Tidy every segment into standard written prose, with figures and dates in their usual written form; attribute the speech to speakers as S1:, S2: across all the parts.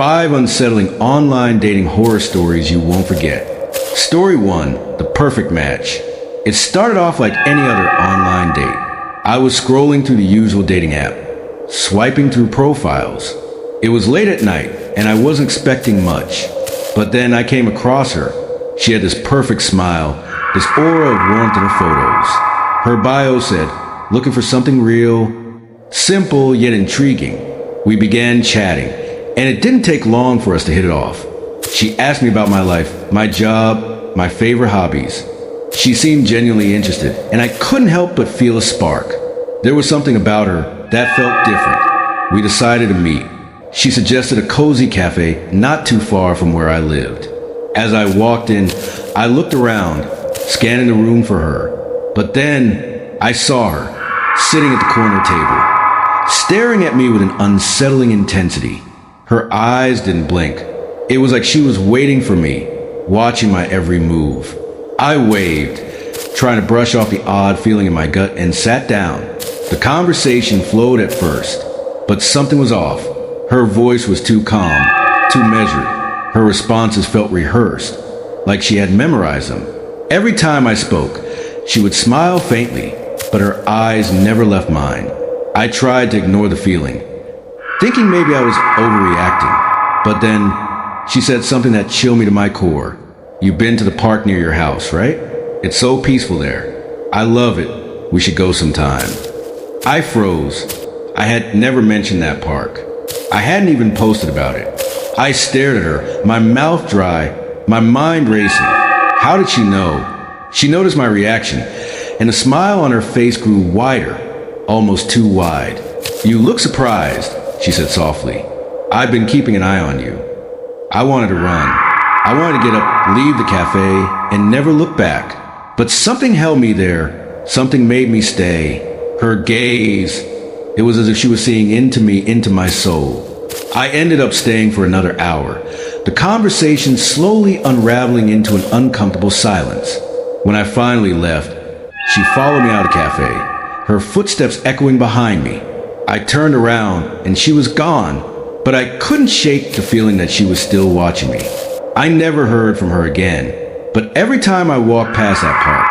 S1: 5 unsettling online dating horror stories you won't forget. Story 1, the perfect match. It started off like any other online date. I was scrolling through the usual dating app, swiping through profiles. It was late at night, and I wasn't expecting much. But then I came across her. She had this perfect smile, this aura of warmth in her photos. Her bio said, looking for something real, simple yet intriguing. We began chatting, and it didn't take long for us to hit it off. She asked me about my life, my job, my favorite hobbies. She seemed genuinely interested, and I couldn't help but feel a spark. There was something about her that felt different. We decided to meet. She suggested a cozy cafe not too far from where I lived. As I walked in, I looked around, scanning the room for her. But then I saw her, sitting at the corner table, staring at me with an unsettling intensity. Her eyes didn't blink. It was like she was waiting for me, watching my every move. I waved, trying to brush off the odd feeling in my gut, and sat down. The conversation flowed at first, but something was off. Her voice was too calm, too measured. Her responses felt rehearsed, like she had memorized them. Every time I spoke, she would smile faintly, but her eyes never left mine. I tried to ignore the feeling, thinking maybe I was overreacting. But then she said something that chilled me to my core. You've been to the park near your house, right? It's so peaceful there. I love it. We should go sometime. I froze. I had never mentioned that park. I hadn't even posted about it. I stared at her, my mouth dry, my mind racing. How did she know? She noticed my reaction, and the smile on her face grew wider, almost too wide. You look surprised, she said softly. I've been keeping an eye on you. I wanted to run. I wanted to get up, leave the cafe, and never look back. But something held me there. Something made me stay. Her gaze. It was as if she was seeing into me, into my soul. I ended up staying for another hour, the conversation slowly unraveling into an uncomfortable silence. When I finally left, she followed me out of the cafe, her footsteps echoing behind me. I turned around and she was gone, but I couldn't shake the feeling that she was still watching me. I never heard from her again, but every time I walk past that park,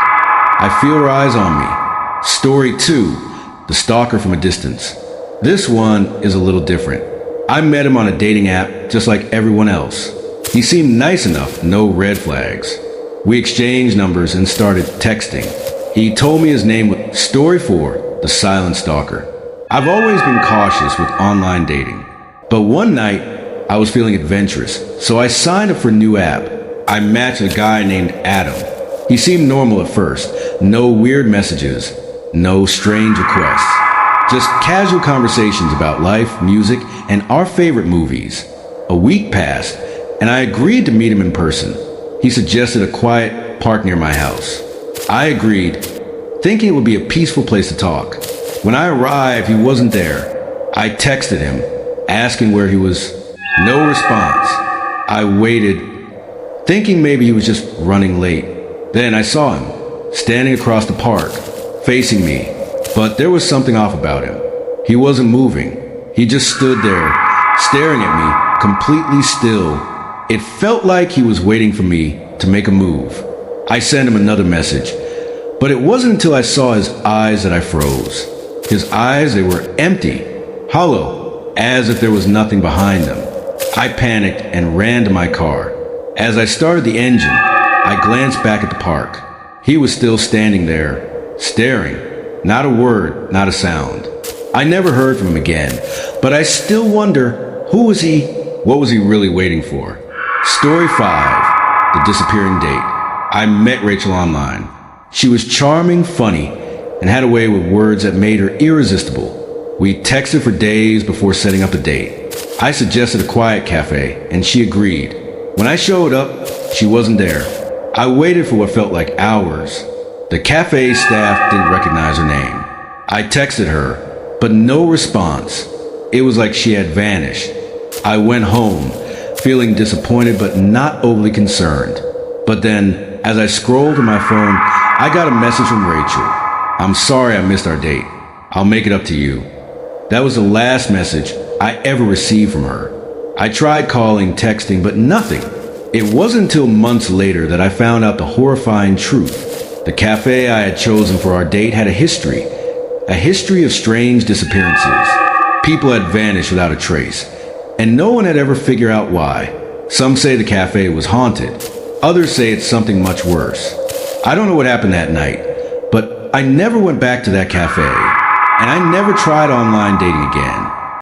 S1: I feel her eyes on me. Story 2. The stalker from a distance. This one is a little different. I met him on a dating app just like everyone else. He seemed nice enough, no red flags. We exchanged numbers and started texting. He told me his name was Story 4, the silent stalker. I've always been cautious with online dating, but one night I was feeling adventurous, so I signed up for a new app. I matched a guy named Adam. He seemed normal at first, no weird messages, no strange requests, just casual conversations about life, music, and our favorite movies. A week passed, and I agreed to meet him in person. He suggested a quiet park near my house. I agreed, thinking it would be a peaceful place to talk. When I arrived, he wasn't there. I texted him, asking where he was. No response. I waited, thinking maybe he was just running late. Then I saw him, standing across the park, facing me, but there was something off about him. He wasn't moving. He just stood there, staring at me, completely still. It felt like he was waiting for me to make a move. I sent him another message, but it wasn't until I saw his eyes that I froze. His eyes, they were empty, hollow, as if there was nothing behind them. I panicked and ran to my car. As I started the engine, I glanced back at the park. He was still standing there, staring, not a word, not a sound. I never heard from him again, but I still wonder, who was he? What was he really waiting for? Story 5, the disappearing date. I met Rachel online. She was charming, funny, and had a way with words that made her irresistible. We texted for days before setting up a date. I suggested a quiet cafe, and she agreed. When I showed up, she wasn't there. I waited for what felt like hours. The cafe staff didn't recognize her name. I texted her, but no response. It was like she had vanished. I went home, feeling disappointed but not overly concerned. But then, as I scrolled through my phone, I got a message from Rachel. I'm sorry I missed our date. I'll make it up to you. That was the last message I ever received from her. I tried calling, texting, but nothing. It wasn't until months later that I found out the horrifying truth. The cafe I had chosen for our date had a history of strange disappearances. People had vanished without a trace, and no one had ever figured out why. Some say the cafe was haunted. Others say it's something much worse. I don't know what happened that night, but I never went back to that cafe, and I never tried online dating again.